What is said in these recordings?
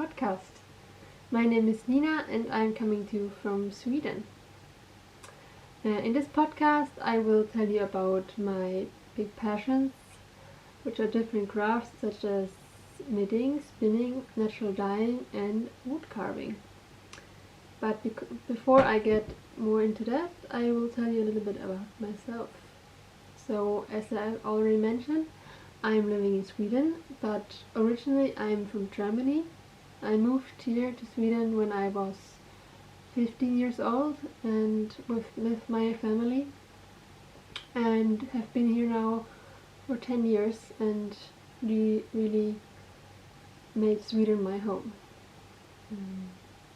podcast. My name is Nina and I'm coming to you from Sweden. In this podcast I will tell you about my big passions, which are different crafts such as knitting, spinning, natural dyeing and wood carving. But before I get more into that, I will tell you a little bit about myself. So, as I already mentioned, I'm living in Sweden, but originally I'm from Germany. I moved here to Sweden when I was 15 years old and with my family, and have been here now for 10 years and really made Sweden my home.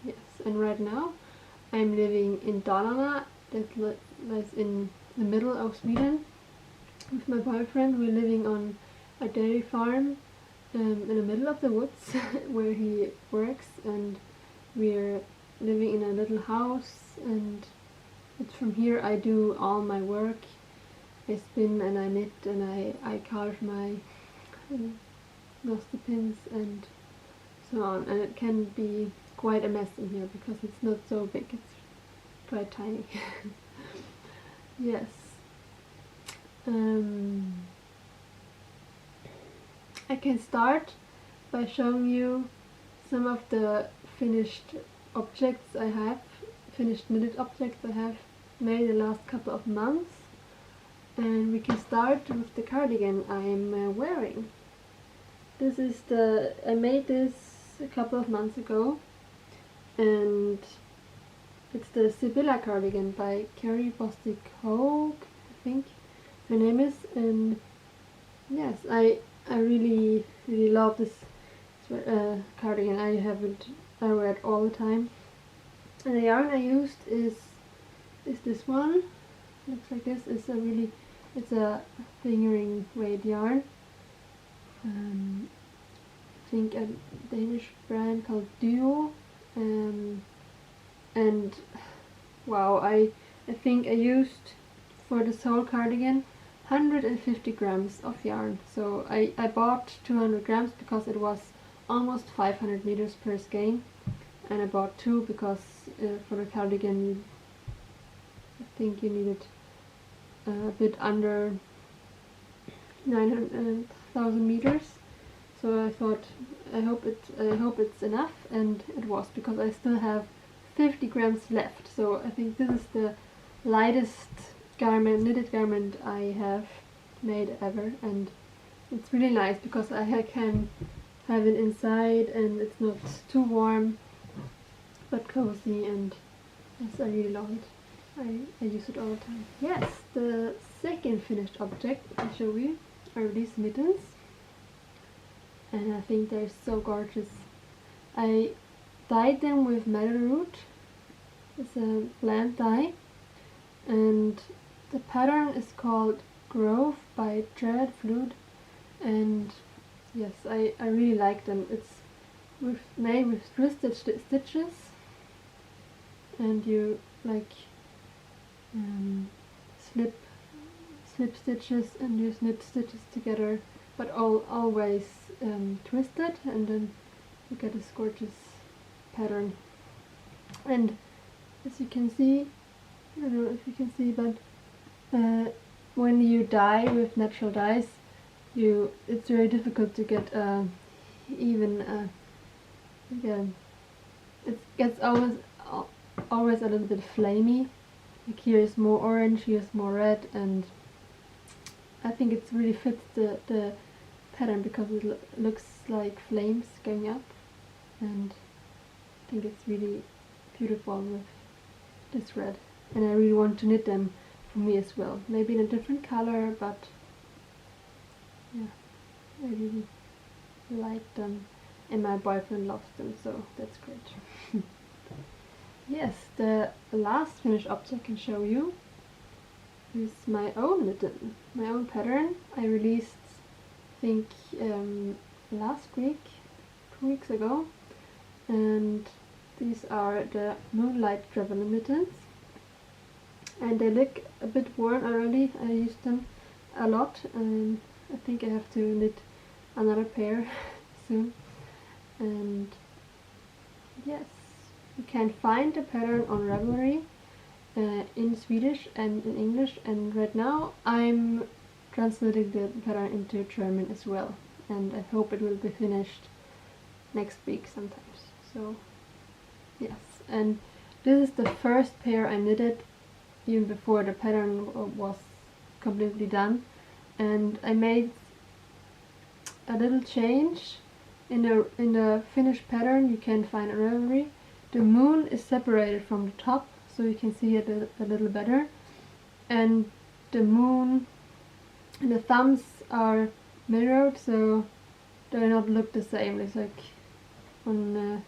Yes, and right now I'm living in Dalarna, that lies in the middle of Sweden. With my boyfriend, we're living on a dairy farm in the middle of the woods where he works, and we're living in a little house, and it's from here I do all my work. I spin and I knit and I carve my nostepinnes and so on, and it can be quite a mess in here because it's not so big, it's quite tiny. Yes. I can start by showing you some of the finished objects I have, finished knitted objects I have made the last couple of months. And we can start with the cardigan I'm wearing. I made this a couple of months ago, and it's the Sibylla cardigan by Carrie Bostic Hogue, I think her name is. And yes, I really love this cardigan. I wear it all the time. And the yarn I used is this one. Looks like this. It's a fingering weight yarn. I think a Danish brand called Duo. And wow, I think I used for this whole cardigan 150 grams of yarn. So I bought 200 grams because it was almost 500 meters per skein, and I bought 2 because for the cardigan I think you needed a bit under 900,000 meters. So I thought I hope it's enough, and it was, because I still have 50 grams left. So I think this is the lightest knitted garment I have made ever, and it's really nice because I can have it inside and it's not too warm but cozy, and yes, I really love it. I use it all the time. Yes, the second finished object I show you are these mittens, and I think they're so gorgeous. I dyed them with madder root. It's a plant dye, and the pattern is called Grove by Jared Flood, and yes, I really like them. It's made with twisted stitches, and you slip stitches, and you snip stitches together, but always twisted, and then you get this gorgeous pattern. And as you can see, I don't know if you can see, but when you dye with natural dyes, it's very difficult to get even it gets always a little bit flamey. Like here is more orange, here is more red, and I think it really fits the pattern because it looks like flames going up, and I think it's really beautiful with this red, and I really want to knit them for me as well, maybe in a different color, but yeah, I really like them, and my boyfriend loves them, so that's great. Yes, the last finished object I can show you is my own mitten, my own pattern. I released, I think, last week, 2 weeks ago, and these are the Moonlight traveler mittens, and they look a bit worn already. I used them a lot, and I think I have to knit another pair soon. And yes, you can find the pattern on Ravelry in Swedish and in English, and right now I'm translating the pattern into German as well, and I hope it will be finished next week sometimes. So yes, and this is the first pair I knitted even before the pattern was completely done, and I made a little change in the finished pattern. You can find a Ravelry. The moon is separated from the top, so you can see it a little better, and the moon and the thumbs are mirrored, so they not look the same. It's like on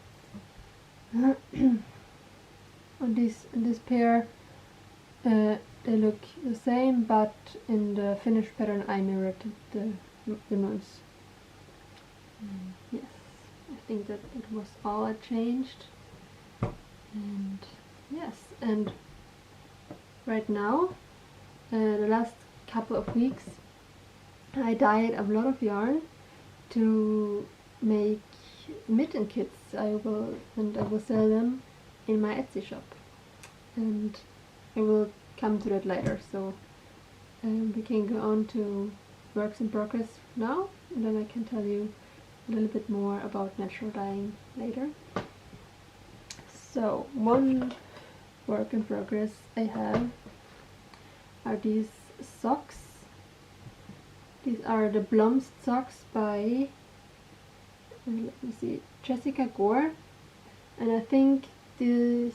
on this pair they look the same, but in the finished pattern I mirrored the moons. Yes, I think that it was all I changed. And yes, and right now, the last couple of weeks, I dyed a lot of yarn to make mitten kits. I will sell them in my Etsy shop, and I will come to that later. So we can go on to works in progress now, and then I can tell you a little bit more about natural dyeing later. So one work in progress I have are these socks. These are the Blomst socks by, let me see, Jessica Gore, and I think this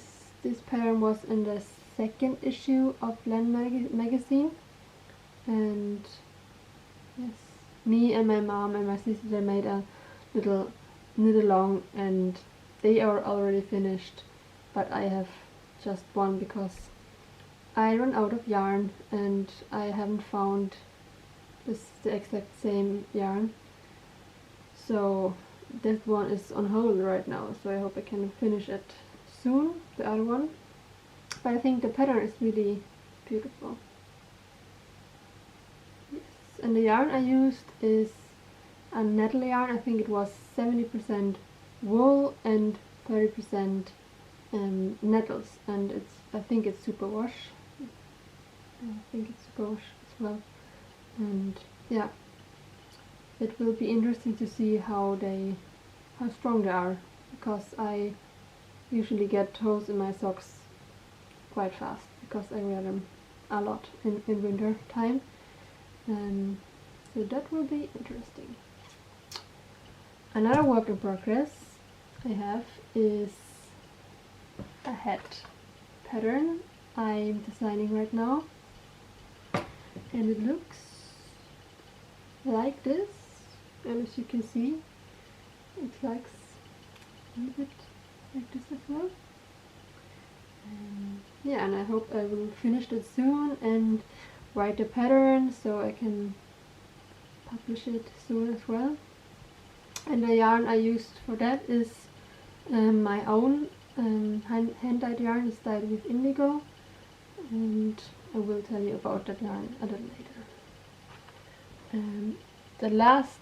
pattern was in the second issue of Len magazine. And yes, me and my mom and my sister, they made a little knit along, and they are already finished, but I have just one because I run out of yarn and I haven't found the exact same yarn, so that one is on hold right now, so I hope I can finish it soon, the other one. But I think the pattern is really beautiful. Yes, and the yarn I used is a nettle yarn. I think it was 70% wool and 30% nettles, and I think it's superwash. As well. And yeah, it will be interesting to see how strong they are, because I usually get holes in my socks quite fast because I wear them a lot in winter time. So that will be interesting. Another work in progress I have is a hat pattern I'm designing right now, and it looks like this, and as you can see it looks a little bit like this as well. Yeah, and I hope I will finish it soon and write the pattern so I can publish it soon as well. And the yarn I used for that is my own hand-dyed yarn. It's dyed with indigo, and I will tell you about that yarn a little later. The last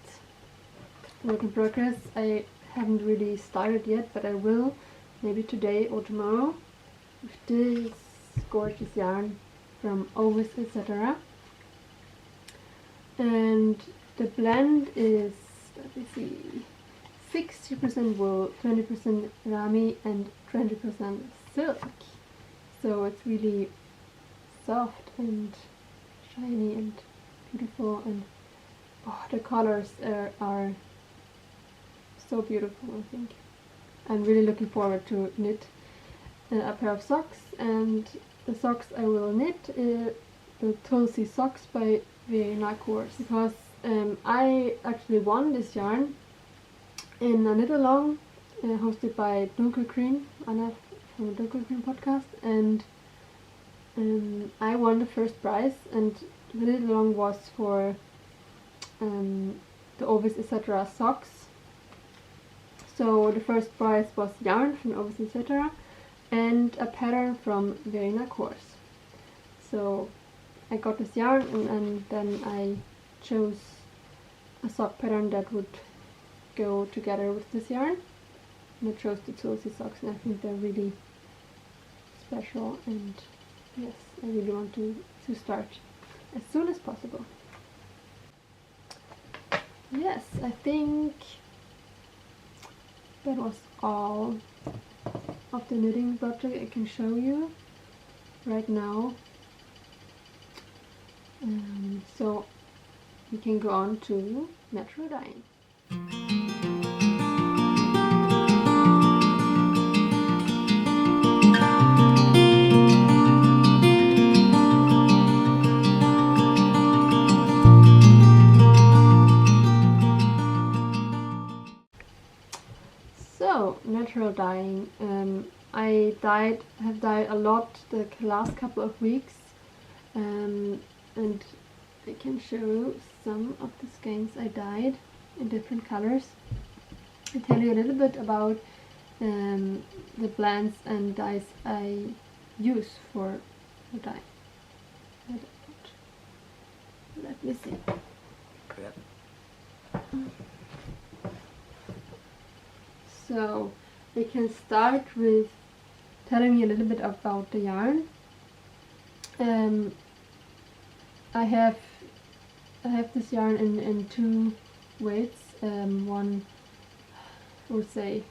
work in progress I haven't really started yet, but I will maybe today or tomorrow, with this gorgeous yarn from Ovis, etc. And the blend is, let me see, 60% wool, 20% rami and 20% silk. So it's really soft and shiny and beautiful, and the colors are so beautiful. I think I'm really looking forward to knit a pair of socks, and the socks I will knit the Tulsi socks by Verena Course, because I actually won this yarn in a knit along hosted by Dunkelgreen, Anna from the Dunkelgreen podcast, and I won the first prize, and the knit along was for the Ovis etc. socks. So the first prize was yarn from Ovis etc. and a pattern from Verena Course. So I got this yarn, and then I chose a sock pattern that would go together with this yarn. And I chose the tulsi socks, and I think they're really special, and yes, I really want to start as soon as possible. Yes, I think that was all of the knitting project I can show you right now. So we can go on to natural dyeing. So, natural dyeing. I have dyed a lot the last couple of weeks, and I can show you some of the skeins I dyed in different colors. I'll tell you a little bit about the blends and dyes I use for the dye. Let me see. So we can start with telling you a little bit about the yarn. I have this yarn in two weights. One, I would say,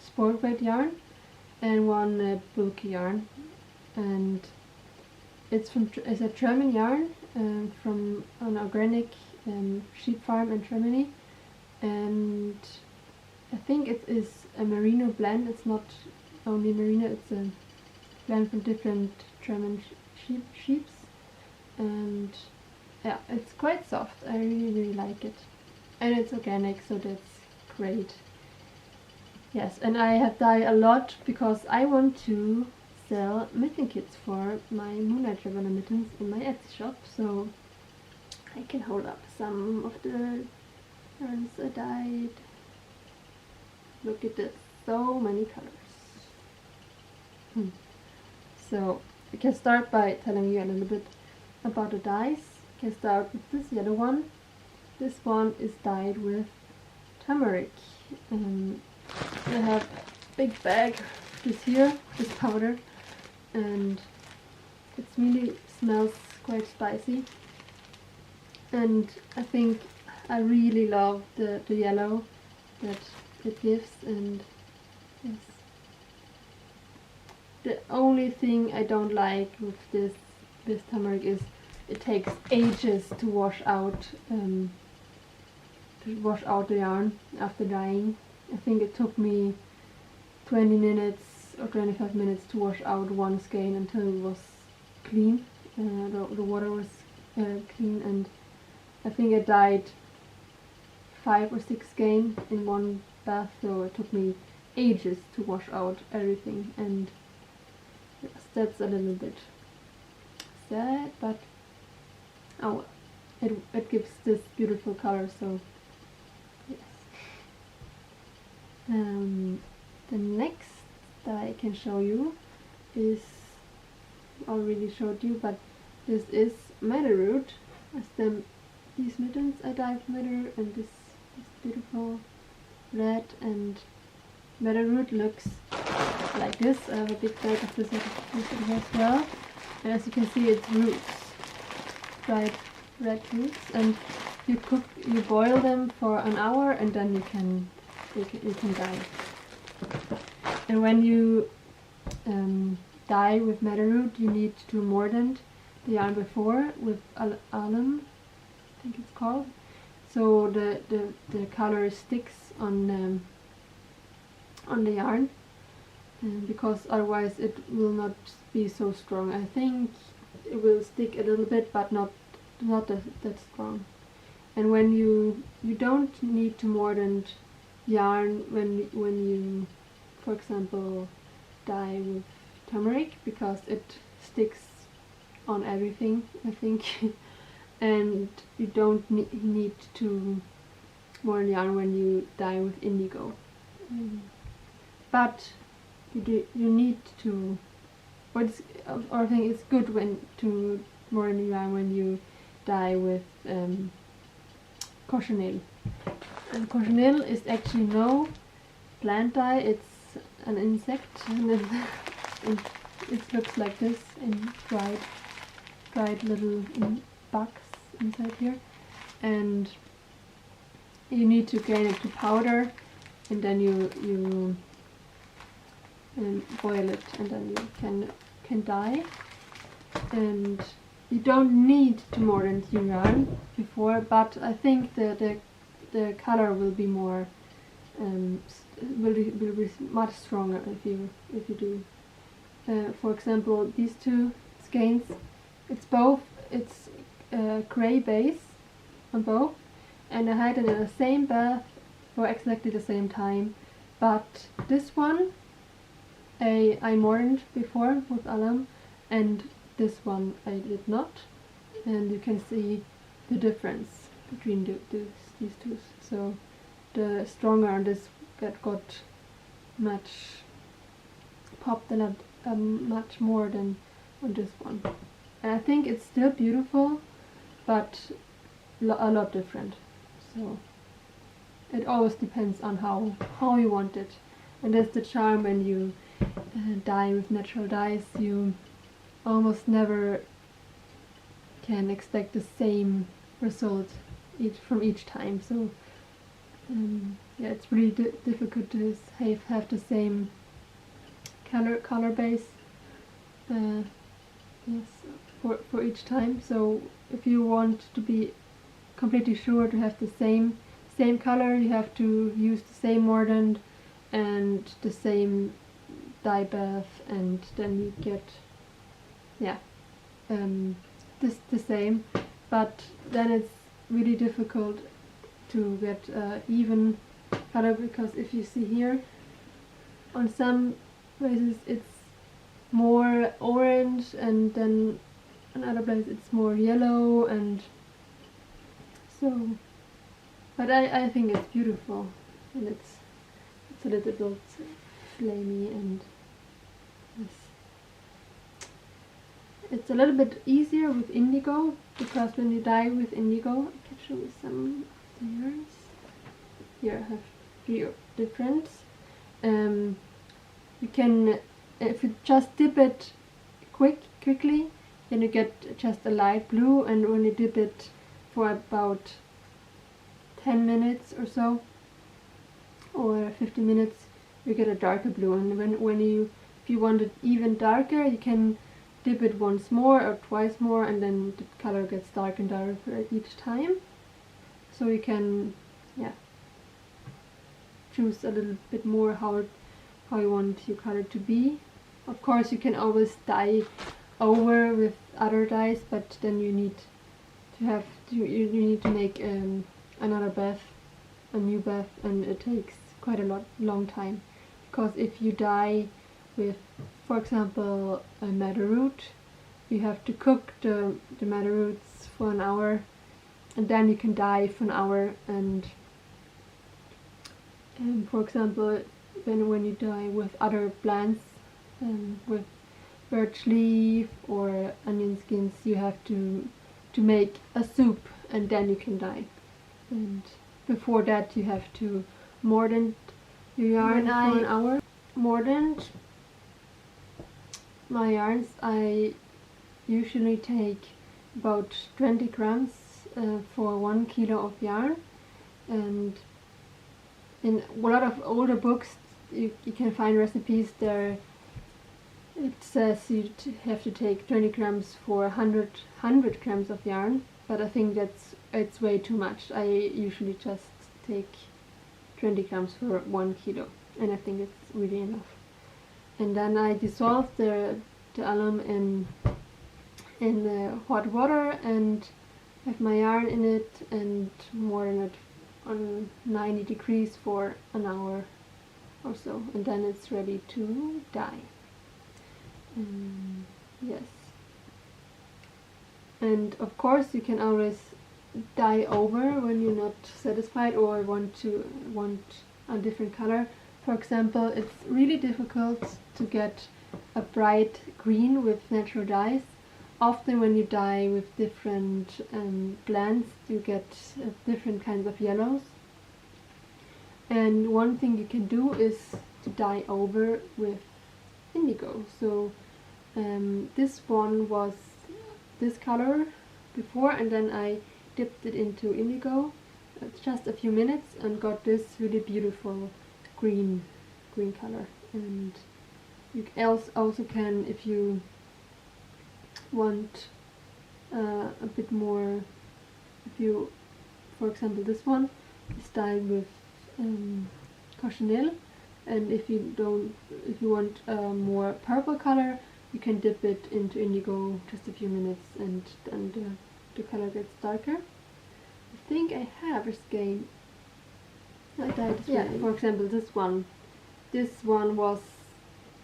sport weight yarn, and one bulky yarn, and it's a German yarn from an organic sheep farm in Germany, and I think it is a merino blend. It's not only merino, it's a blend from different German sheeps, and yeah, it's quite soft. I really like it, and it's organic, so that's great. Yes, and I have dyed a lot because I want to sell mitten kits for my Moonlight mittens in my Etsy shop, so I can hold up some of the yarns I dyed. Look at this, so many colors. So I can start by telling you a little bit about the dyes. I can start with this yellow one. This one is dyed with turmeric. I have a big bag this powder, and it really smells quite spicy. And I think I really love the yellow that it gives, and yes. The only thing I don't like with this turmeric is it takes ages to wash out the yarn after dyeing. I think it took me 20 minutes or 25 minutes to wash out one skein until it was clean. The water was clean, and I think I dyed 5 or 6 skein in one bath, so it took me ages to wash out everything, and yes, that's a little bit sad, but oh well, it gives this beautiful color, so yes. The next that I can show you is, already showed you, but this is madder root. These mittens I dyed madder, and this beautiful red, and madder root looks like this. I have a big bag of this as well, and as you can see, it's roots, dried red roots, and you boil them for an hour, and then you can dye. And when you dye with madder root, you need to mordant the yarn before with alum, I think it's called, so the color sticks on the yarn, because otherwise it will not be so strong. I think it will stick a little bit, but not that strong. And when you don't need to mordant yarn when you, for example, dye with turmeric, because it sticks on everything, I think. And you don't need to mordant yarn when you dye with indigo. But you need to, or I think it's good to mordant yarn when you dye with cochineal. And cochineal is actually no plant dye, it's an insect, and then it looks like this in dried little bugs inside here, and you need to grind it to powder, and then you boil it, and then you can dye. And you don't need to mordant your yarn before, but I think the color will be more will be much stronger if you do. For example, these two skeins, it's gray base on both, and I had it in the same bath for exactly the same time. But this one I mordant before with alum, and this one I did not, and you can see the difference between these two. So the stronger on this got much popped a lot much more than on this one. And I think it's still beautiful, but a lot different. So it always depends on how you want it, and that's the charm when you dye with natural dyes. You almost never can expect the same result from each time. So yeah, it's really difficult to have the same color base yes, for each time. So if you want to be completely sure to have the same color, you have to use the same mordant and the same dye bath, and then you get the same. But then it's really difficult to get even color, because if you see here, on some places it's more orange, and then on other places it's more yellow, and so. But I think it's beautiful, and it's a little bit flamey, and it's a little bit easier with indigo, because when you dye with indigo, I can show you some of the yarns. Here I have three different. You can, if you just dip it quickly, then you get just a light blue, and when you dip it for about 10 minutes or so, or 15 minutes, you get a darker blue. And if you want it even darker, you can dip it once more or twice more, and then the color gets darker and darker each time. So you can choose a little bit more how you want your color to be. Of course, you can always dye over with other dyes, but then you need to make another bath, a new bath, and it takes quite a long time. Because if you dye with, for example, a madder root, you have to cook the madder roots for an hour, and then you can dye for an hour. And for example, when you dye with other plants, with birch leaf or onion skins, you have to make a soup, and then you can dye. And before that, you have to mordant your yarn for an hour. Mordant my yarns, I usually take about 20 grams for 1 kilo of yarn, and in a lot of older books you can find recipes there. It says you have to take 20 grams for 100 grams of yarn, but I think it's way too much. I usually just take 20 grams for 1 kilo, and I think it's really enough. And then I dissolve the alum in the hot water, and have my yarn in it, and mordant it on 90 degrees for an hour or so, and then it's ready to dye. Yes, and of course you can always dye over when you're not satisfied or want a different color. For example, it's really difficult to get a bright green with natural dyes. Often when you dye with different plants, you get different kinds of yellows. And one thing you can do is to dye over with indigo. So this one was this color before, and then I dipped it into indigo just a few minutes and got this really beautiful green color. And you also can, if you want a bit more, if you, for example, this one is dyed with cochineal, and if you want a more purple color, you can dip it into indigo just a few minutes, and then the color gets darker. I think I have a skein like that. Yeah, for example, this one was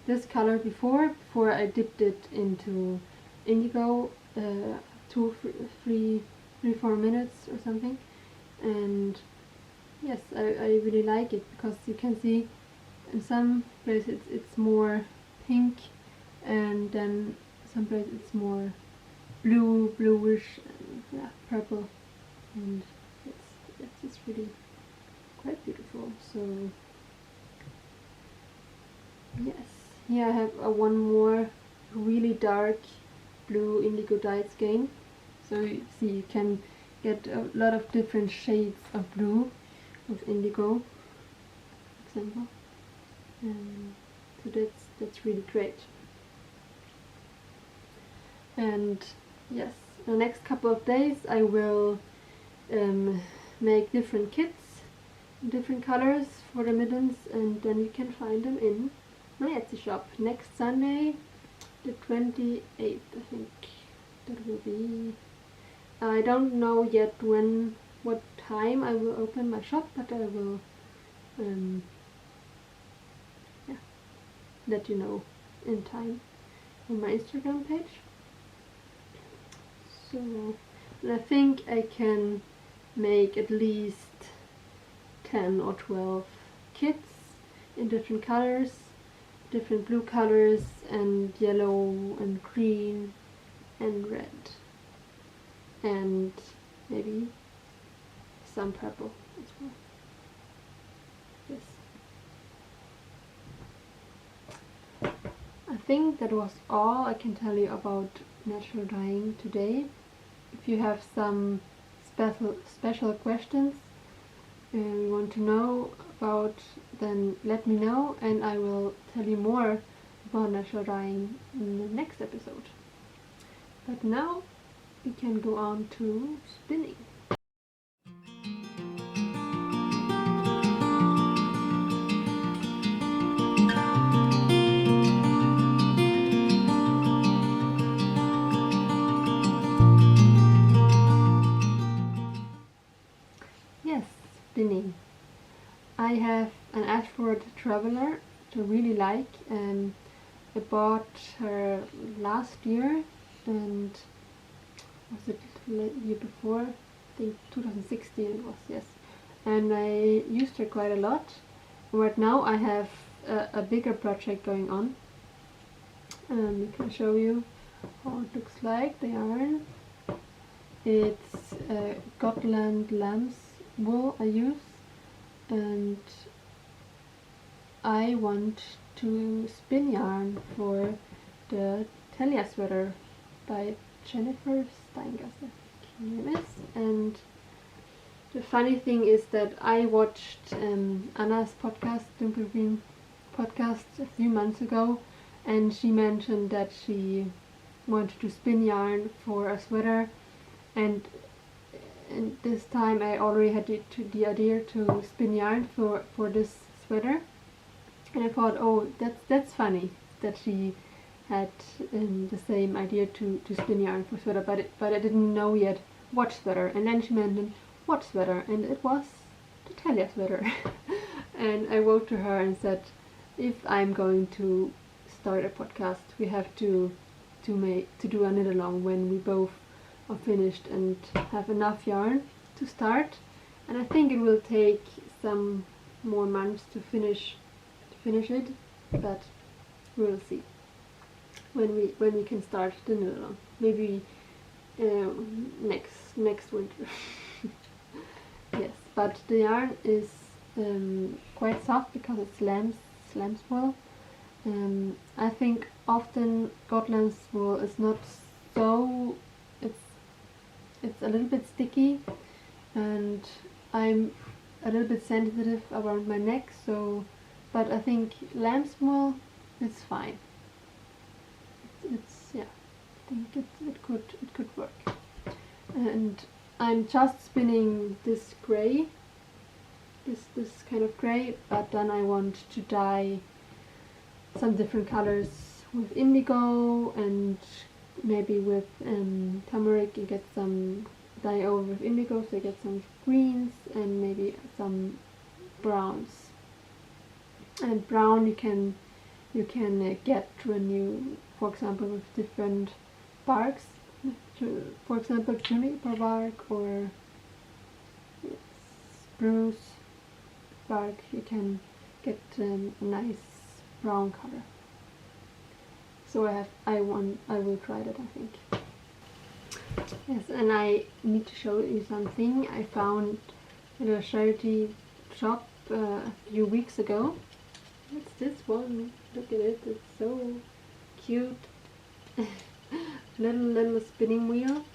this color before I dipped it into indigo 4 minutes or something, and yes, I really like it, because you can see in some places it's more pink, and then some places it's more bluish, and yeah, purple, and it's just really quite beautiful. So yes, here I have one more really dark blue indigo dyed skein. So you see, you can get a lot of different shades of blue with indigo, for example. So that's really great. And yes, the next couple of days I will make different kits, different colors for the mittens, and then you can find them in my Etsy shop next Sunday, the 28th, I think that will be. I don't know yet what time I will open my shop, but I will let you know in time on my Instagram page. So, and I think I can make at least 10 or 12 kits in different colors, different blue colors, and yellow and green and red, and maybe some purple as well. Yes. I think that was all I can tell you about natural dyeing today. If you have some special questions you want to know about, then let me know, and I will tell you more about natural dyeing in the next episode. But now we can go on to spinning. Yes, spinning. I have an Ashford Traveler that I really like, and I bought her last year, and was it the year before? I think 2016 it was, yes. And I used her quite a lot. Right now I have a bigger project going on. I can show you how it looks like, the yarn. It's Gotland lamb's wool I use, and I want to spin yarn for the Telia sweater by Jennifer Steingasser, her name is. And the funny thing is that I watched Anna's podcast, Dimple Green podcast, a few months ago, and she mentioned that she wanted to spin yarn for a sweater, and this time I already had the idea to spin yarn for this sweater, and I thought, oh, that's funny that she had the same idea to spin yarn for sweater, but I didn't know yet what sweater. And then she mentioned what sweater, and it was the Telia sweater. And I wrote to her and said, if I'm going to start a podcast, we have to do a knit along when we both are finished and have enough yarn to start. And I think it will take some more months to finish it, but we'll see when we can start the knit along. Maybe next winter. Yes, but the yarn is quite soft because it's lamb's lamb's wool. I think often goat lamb's wool is not so, it's a little bit sticky, and I'm a little bit sensitive around my neck, so, but I think lamb's wool is fine. It's yeah, I think it could work. And I'm just spinning this gray, this kind of gray, but then I want to dye some different colors with indigo, and maybe with turmeric you get some dye over with indigo, so you get some greens and maybe some browns. And brown you can get when you, for example, with different barks, for example juniper bark or spruce bark, you can get a nice brown color. So I will try that, I think. Yes, and I need to show you something I found at a charity shop a few weeks ago. What's this one? Look at it, it's so cute. little spinning wheel,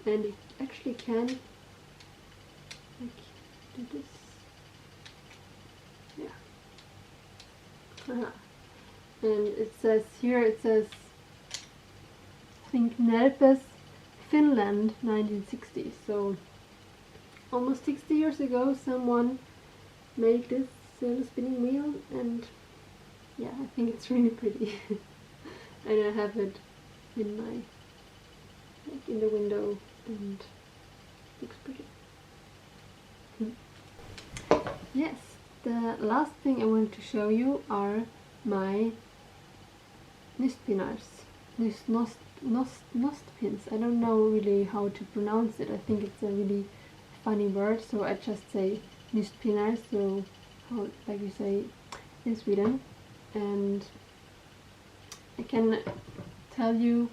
and it actually can like do this. Yeah. And it says here, I think Nelpes, Finland, 1960. So almost 60 years ago someone made this spinning wheel, and yeah, I think it's really pretty. And I have it in my, like, in the window, and looks pretty. Yes, the last thing I want to show you are my nostepinnes. Nostepinnes. I don't know really how to pronounce it. I think it's a really funny word, so I just say nostepinnes, so how, like we say in Sweden. And I can tell you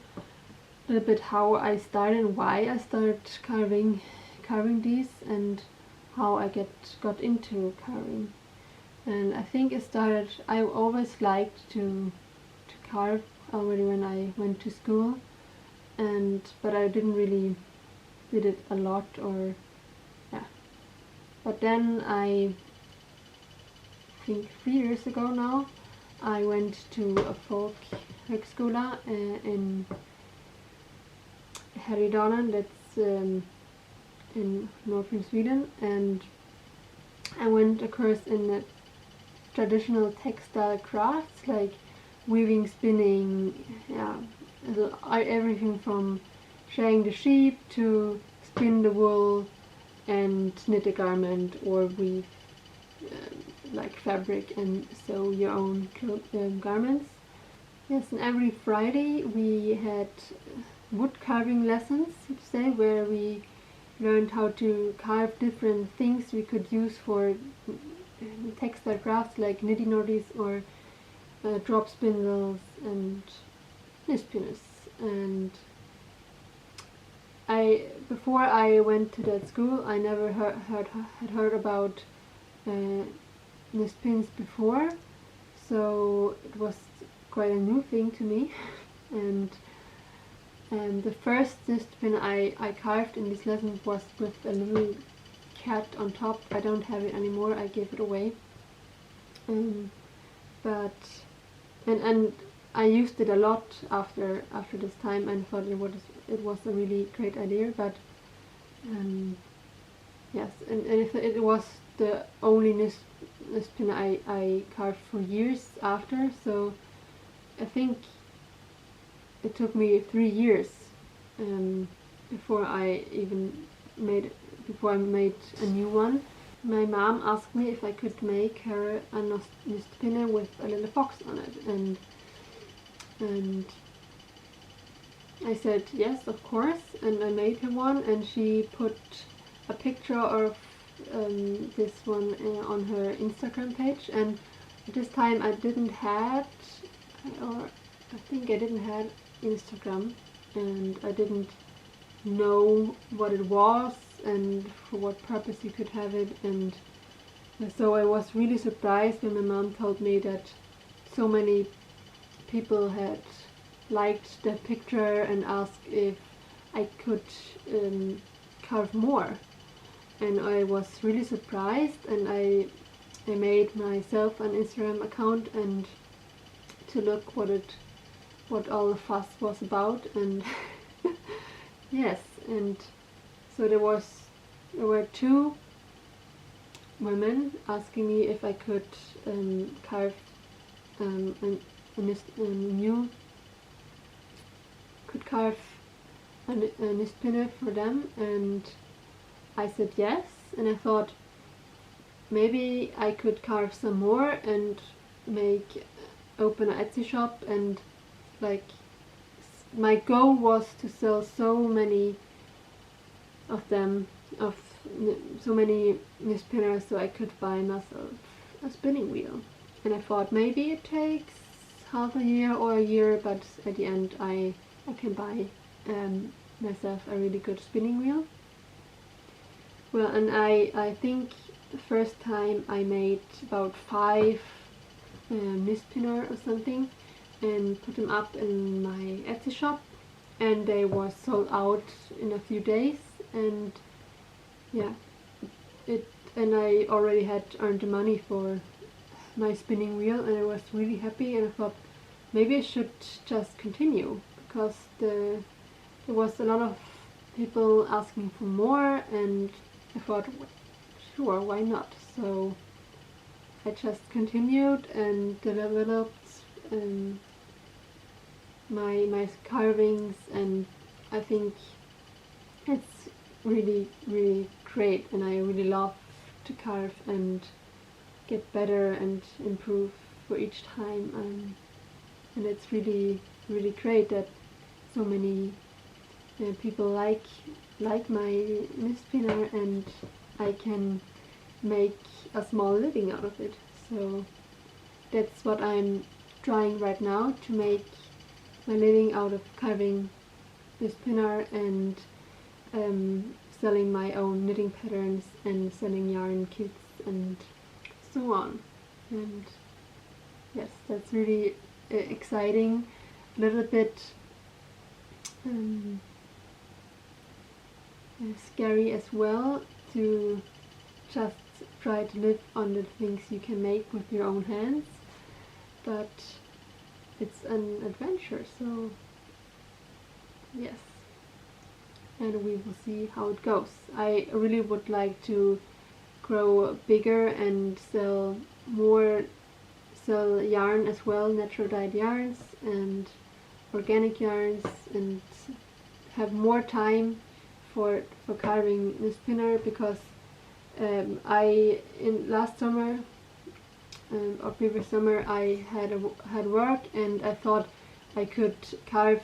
a little bit how I started and why I started carving these, and how I got into carving. And I think it started, I always liked to carve already when I went to school, but I didn't really did it a lot, or yeah. But then I think 3 years ago now, I went to a folkhögskola in Härjedalen, that's in northern Sweden, and I went a course in the traditional textile crafts like weaving, spinning, yeah, everything from shearing the sheep to spin the wool and knit a garment, or weave like fabric and sew your own garments. Yes, and every Friday we had wood carving lessons, so to say, where we learned how to carve different things we could use for textile crafts like knitting noddies or drop spindles and nostepinnes. And before I went to that school, I never had heard about nostepinnes before, so it was quite a new thing to me. And the first nostepinne I carved in this lesson was with a little cat on top. I don't have it anymore, I gave it away. But I used it a lot after this time, and thought it was a really great idea. But yes, and it was the only nostepinne I carved for years after. So I think it took me 3 years before I made a new one. My mom asked me if I could make her a nostepinne with a little fox on it, and I said yes, of course, and I made her one, and she put a picture of this one on her Instagram page. And at this time I didn't have Instagram, and I didn't know what it was and for what purpose you could have it, and so I was really surprised when my mom told me that so many people had liked the picture and asked if I could carve more, and I was really surprised, and I made myself an Instagram account and to look what all the fuss was about, and yes, and so there were two women asking me if I could carve a nostepinne for them, and I said yes, and I thought maybe I could carve some more and open an Etsy shop, and like my goal was to sell so many of them, so many nostepinnes, so I could buy myself a spinning wheel. And I thought maybe it takes half a year or a year, but at the end I can buy myself a really good spinning wheel. Well, and I think the first time I made about 5 nostepinnes or something and put them up in my Etsy shop, and they were sold out in a few days, and yeah, and I already had earned the money for my spinning wheel, and I was really happy, and I thought maybe I should just continue, because there was a lot of people asking for more, and I thought, sure, why not? So I just continued and developed my carvings, and I think it's really great, and I really love to carve and get better and improve for each time, and it's really great that so many people like my nostepinne, and I can make a small living out of it. So that's what I'm trying right now, to make my living out of carving nostepinne and selling my own knitting patterns and selling yarn kits and so on. And yes, that's really exciting, a little bit scary as well, to just try to live on the things you can make with your own hands, but it's an adventure, so yes, and we will see how it goes. I really would like to grow bigger and sell yarn as well, natural dyed yarns and organic yarns, and have more time for carving nostepinne, because in last summer or previous summer I had work, and I thought I could carve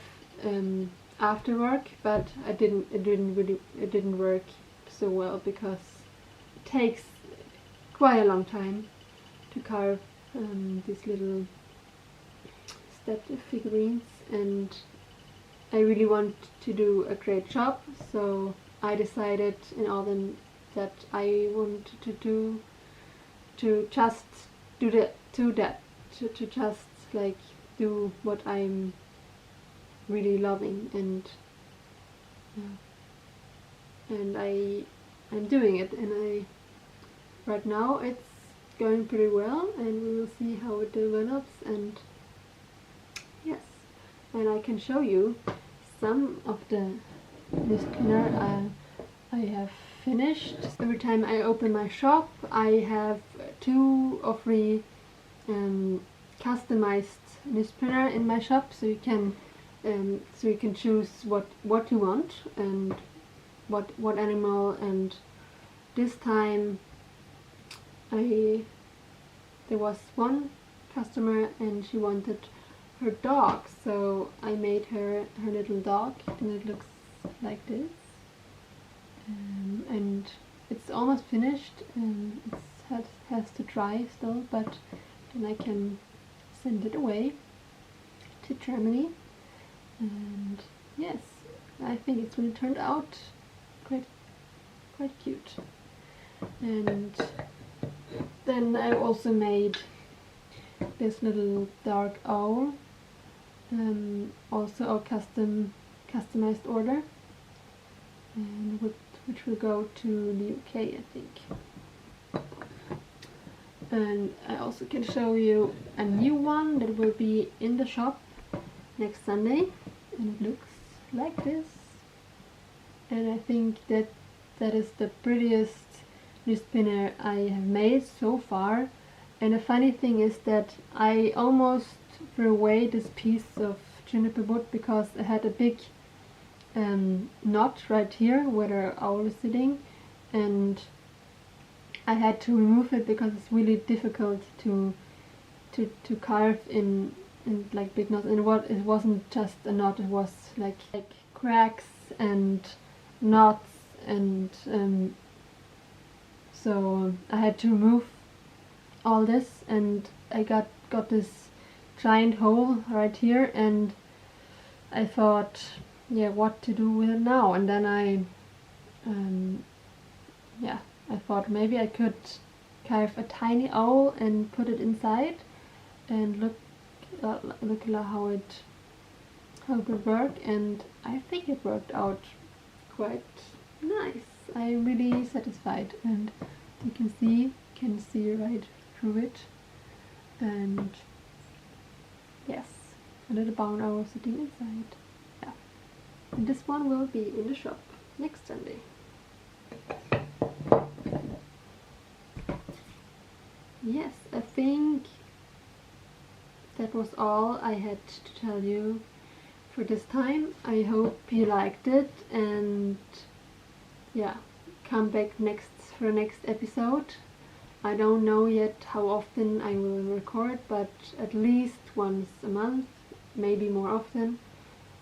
after work, but it didn't work so well, because it takes quite a long time to carve these little stepped figurines, and I really want to do a great job, so I decided in autumn that I wanted to just like do what I'm really loving, and I'm doing it, and right now it's going pretty well, and we will see how it develops. And yes, and I can show you some of the nostepinne I have finished. Every time I open my shop, I have 2 or 3 customized nostepinne in my shop, so you can choose what you want and what animal. And this time there was one customer, and she wanted her dog, so I made her little dog, and it looks like this. And it's almost finished, and it has to dry still, but then I can send it away to Germany. And yes, I think it's really turned out quite cute. And then I also made this little dark owl, also a customized order, and which will go to the UK, I think. And I also can show you a new one that will be in the shop next Sunday, and it looks like this. And I think that is the prettiest new spinner I have made so far. And the funny thing is that I almost threw away this piece of juniper wood because it had a big knot right here where the owl is sitting, and I had to remove it because it's really difficult to carve in like big knots. And it wasn't just a knot, it was like cracks and knots, and so I had to remove all this, and I got this giant hole right here, and I thought, yeah, what to do with it now? And then I thought maybe I could carve a tiny owl and put it inside, and look how it would work. And I think it worked out quite nice. I'm really satisfied, and you can see right through it. And yes, a little barn owl sitting inside. Yeah, and this one will be in the shop next Sunday. Yes, I think that was all I had to tell you for this time. I hope you liked it, and yeah, come back for the next episode. I don't know yet how often I will record, but at least once a month, maybe more often.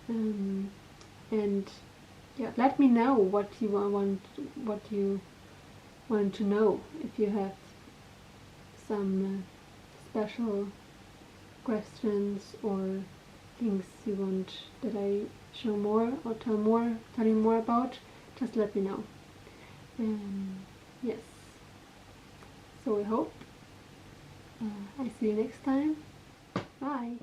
And yeah, let me know what you want to know. If you have some special questions or things you want that I show more or tell you more about, just let me know. Yes. So I hope I see you next time. Bye.